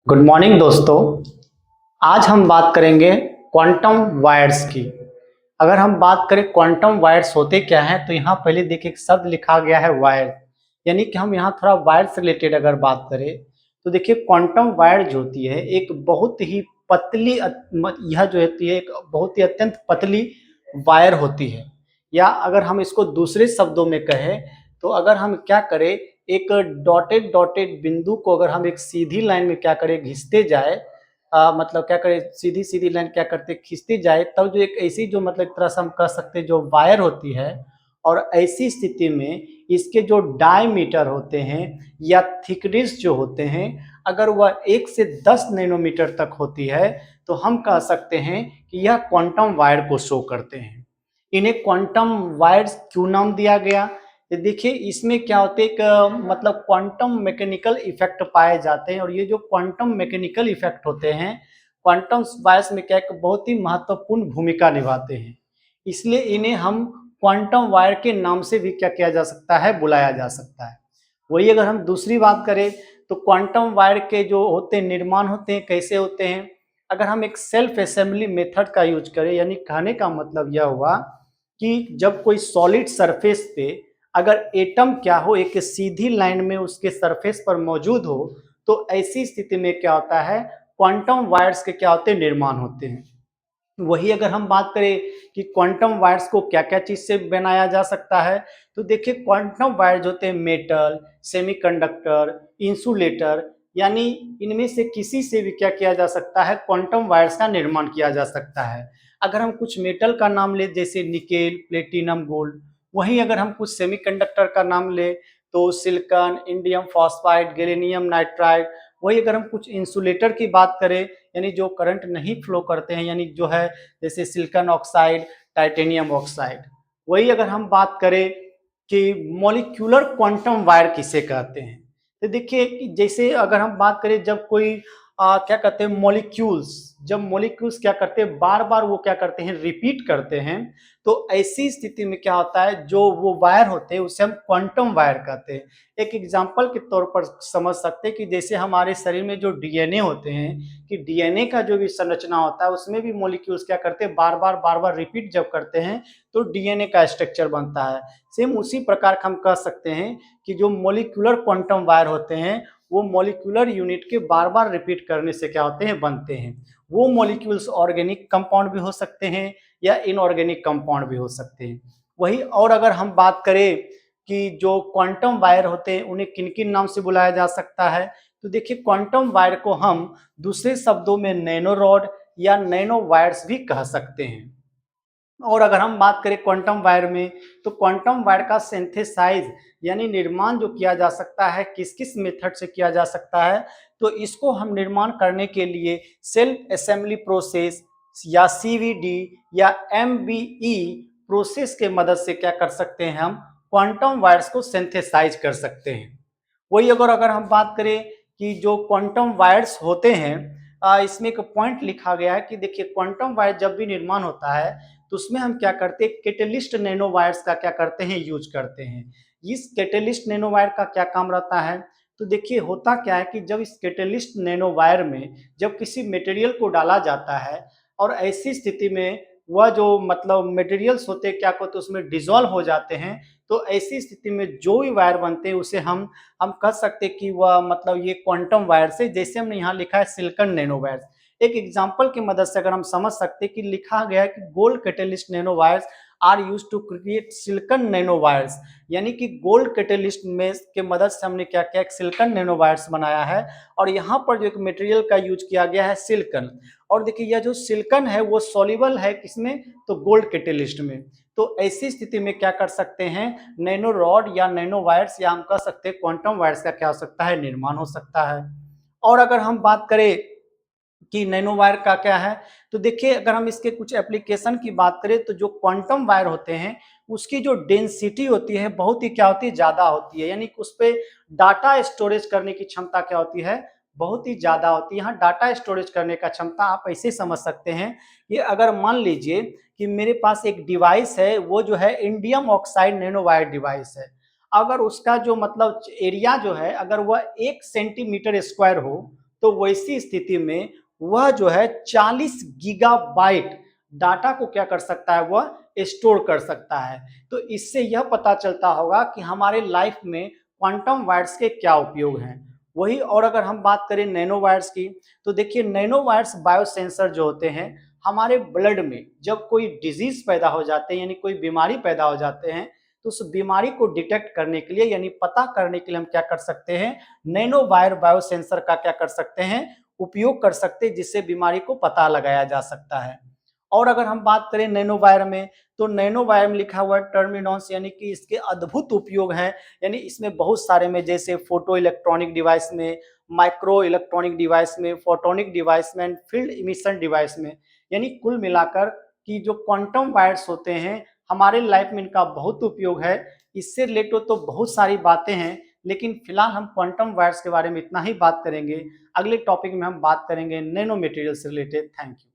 Good morning दोस्तों। आज हम बात करेंगे क्वांटम वायर्स की। अगर हम बात करें क्वांटम वायर्स होते क्या हैं, तो यहाँ पहले देखिए एक शब्द लिखा गया है वायर, यानी कि हम यहाँ थोड़ा वायर से रिलेटेड अगर बात करें तो देखिए क्वांटम वायर जो होती है एक बहुत ही पतली यह जो होती है एक बहुत ही अत्यंत पतली वायर होती है। या अगर हम इसको दूसरे शब्दों में कहें तो अगर हम क्या करें, एक डॉटेड डॉटेड बिंदु को अगर हम एक सीधी लाइन में क्या करें घिसते जाए, मतलब क्या करें सीधी सीधी लाइन क्या करते खींचते जाए, तब जो एक ऐसी जो मतलब एक तरह से हम कह सकते हैं जो वायर होती है। और ऐसी स्थिति में इसके जो डायमीटर होते हैं या थिकनेस जो होते हैं, अगर वह 1 से 10 नैनोमीटर तक होती है तो हम कह सकते हैं कि यह क्वांटम वायर को शो करते हैं। इन्हें क्वांटम वायर्स क्यों नाम दिया गया? ये देखिए इसमें क्या होते हैं, एक मतलब क्वांटम मैकेनिकल इफेक्ट पाए जाते हैं, और ये जो क्वांटम मैकेनिकल इफेक्ट होते हैं क्वांटम वायर्स में क्या एक बहुत ही महत्वपूर्ण भूमिका निभाते हैं। इसलिए इन्हें हम क्वांटम वायर के नाम से भी क्या किया जा सकता है, बुलाया जा सकता है। वही अगर हम दूसरी बात करें तो क्वांटम वायर के जो होते हैं निर्माण होते हैं कैसे होते हैं। अगर हम एक सेल्फ असेंबली मेथड का यूज करें, यानी कहने का मतलब यह हुआ कि जब कोई सॉलिड सरफेस पे अगर एटम क्या हो एक सीधी लाइन में उसके सरफेस पर मौजूद हो, तो ऐसी स्थिति में क्या होता है, क्वांटम वायर्स के क्या होते हैं, निर्माण होते हैं। वही अगर हम बात करें कि क्वांटम वायर्स को क्या क्या चीज से बनाया जा सकता है, तो देखिए क्वांटम वायर जो होते हैं मेटल, सेमीकंडक्टर, इंसुलेटर, यानी इनमें से किसी से भी क्या किया जा सकता है, क्वांटम वायर्स का निर्माण किया जा सकता है। अगर हम कुछ मेटल का नाम ले जैसे निकेल, प्लेटिनम, गोल्ड। वहीं अगर हम कुछ सेमीकंडक्टर का नाम ले तो silicon, indium phosphide, gallium nitride. वही अगर हम कुछ इंसुलेटर की बात करें, यानी जो करंट नहीं फ्लो करते हैं, यानी जो है जैसे सिलिकॉन ऑक्साइड, टाइटेनियम ऑक्साइड। वही अगर हम बात करें कि मॉलिक्यूलर क्वांटम वायर किसे कहते हैं, तो देखिए कि जैसे अगर हम बात करें जब कोई क्या कहते हैं मॉलिक्यूल्स, जब मॉलिक्यूल्स क्या करते हैं बार बार वो क्या करते हैं रिपीट करते हैं, तो ऐसी स्थिति में क्या होता है जो वो वायर होते हैं उसे हम क्वांटम वायर कहते हैं। एक एग्जांपल के तौर पर समझ सकते हैं कि जैसे हमारे शरीर में जो डीएनए होते हैं, कि डीएनए का जो भी संरचना होता है उसमें भी मॉलिक्यूल्स क्या करते हैं बार बार रिपीट जब करते हैं तो डीएनए का स्ट्रक्चर बनता है। सेम उसी प्रकार का हम कह सकते हैं कि जो मॉलिक्यूलर क्वांटम वायर होते हैं वो मॉलिक्यूलर यूनिट के बार बार रिपीट करने से क्या होते हैं, बनते हैं। वो मॉलिक्यूल्स ऑर्गेनिक कंपाउंड भी हो सकते हैं या इनऑर्गेनिक कंपाउंड भी हो सकते हैं। वही और अगर हम बात करें कि जो क्वांटम वायर होते हैं उन्हें किन किन नाम से बुलाया जा सकता है, तो देखिए क्वांटम वायर को हम दूसरे शब्दों में नैनो रॉड या नैनो वायर्स भी कह सकते हैं। और अगर हम बात करें क्वांटम वायर में, तो क्वांटम वायर का सिंथेसाइज यानी निर्माण जो किया जा सकता है किस किस मेथड से किया जा सकता है, तो इसको हम निर्माण करने के लिए सेल्फ असेंबली प्रोसेस या सीवीडी या एमबीई प्रोसेस के मदद से क्या कर सकते हैं, हम क्वांटम वायर्स को सिंथेसाइज कर सकते हैं। वही अगर अगर हम बात करें कि जो क्वांटम वायर्स होते हैं, इसमें एक पॉइंट लिखा गया है कि देखिए क्वांटम वायर जब भी निर्माण होता है तो उसमें हम क्या करते हैं, कैटेलिस्ट नैनो वायर्स का क्या करते हैं, यूज करते हैं। इस कैटेलिस्ट नैनो वायर का क्या काम रहता है, तो देखिए होता क्या है कि जब इस कैटेलिस्ट नैनो वायर में जब किसी मटेरियल को डाला जाता है और ऐसी स्थिति में वह जो मतलब मटेरियल्स होते हैं क्या कहते हैं उसमें डिजोल्व हो जाते हैं, तो ऐसी स्थिति में जो भी वायर बनते हैं उसे हम कह सकते हैं कि वह मतलब ये क्वांटम वायर से, जैसे हमने यहाँ लिखा है सिलिकॉन नैनो वायर्स। एक एग्जांपल की मदद से अगर हम समझ सकते हैं कि लिखा गया है कि gold catalyst nano wires are use to create silicon nano wires, यानी कि गोल्ड कैटेलिस्ट में के मदद से हमने क्या किया, एक सिलिकॉन नैनो वायर्स बनाया है। और यहाँ पर जो एक मटेरियल का यूज किया गया है सिलिकॉन। और देखिए यह जो सिलिकॉन है वो सॉल्युबल है किसमें, तो गोल्ड कैटेलिस्ट में। तो ऐसी स्थिति में क्या कर सकते हैं, नैनो रॉड या नैनो वायर्स या हम कह सकते हैं क्वांटम वायर्स का क्या हो सकता है, निर्माण हो सकता है। और अगर हम बात करें कि नैनो वायर का क्या है, तो देखिए अगर हम इसके कुछ एप्लीकेशन की बात करें तो जो क्वांटम वायर होते हैं उसकी जो डेंसिटी होती है बहुत ही क्या होती है, ज़्यादा होती है। यानी कि उस पर डाटा स्टोरेज करने की क्षमता क्या होती है, बहुत ही ज़्यादा होती है। यहाँ डाटा स्टोरेज करने का क्षमता आप ऐसे समझ सकते हैं कि अगर मान लीजिए कि मेरे पास एक डिवाइस है, वो जो है indium oxide nano wire device है। अगर उसका जो मतलब एरिया जो है अगर वह 1 सेंटीमीटर स्क्वायर हो, तो वैसी स्थिति में वह जो है 40 गीगाबाइट डाटा को क्या कर सकता है, वह स्टोर कर सकता है। तो इससे यह पता चलता होगा कि हमारे लाइफ में क्वांटम वायर्स के क्या उपयोग हैं। वही और अगर हम बात करें नैनो वायर्स की, तो देखिए नैनो वायर्स बायोसेंसर जो होते हैं हमारे ब्लड में जब कोई डिजीज पैदा हो जाते हैं यानी कोई बीमारी पैदा हो जाते हैं तो उस बीमारी को डिटेक्ट करने के लिए यानी पता करने के लिए हम क्या कर सकते हैं, नैनो वायर बायोसेंसर का क्या कर सकते हैं, उपयोग कर सकते हैं, जिससे बीमारी को पता लगाया जा सकता है। और अगर हम बात करें नैनो वायर में, तो नैनो वायर में लिखा हुआ है टर्मिनॉन्स, यानी कि इसके अद्भुत उपयोग हैं। यानी इसमें बहुत सारे में, जैसे फोटो इलेक्ट्रॉनिक डिवाइस में, माइक्रो इलेक्ट्रॉनिक डिवाइस में, फोटोनिक डिवाइस में, फील्ड इमिशन डिवाइस में, यानी कुल मिलाकर कि जो क्वांटम वायर्स होते हैं हमारे लाइफ में इनका बहुत उपयोग है। इससे रिलेटेड तो बहुत सारी बातें हैं, लेकिन फिलहाल हम क्वांटम वायर्स के बारे में इतना ही बात करेंगे। अगले टॉपिक में हम बात करेंगे नैनो मटेरियल से रिलेटेड। Thank you.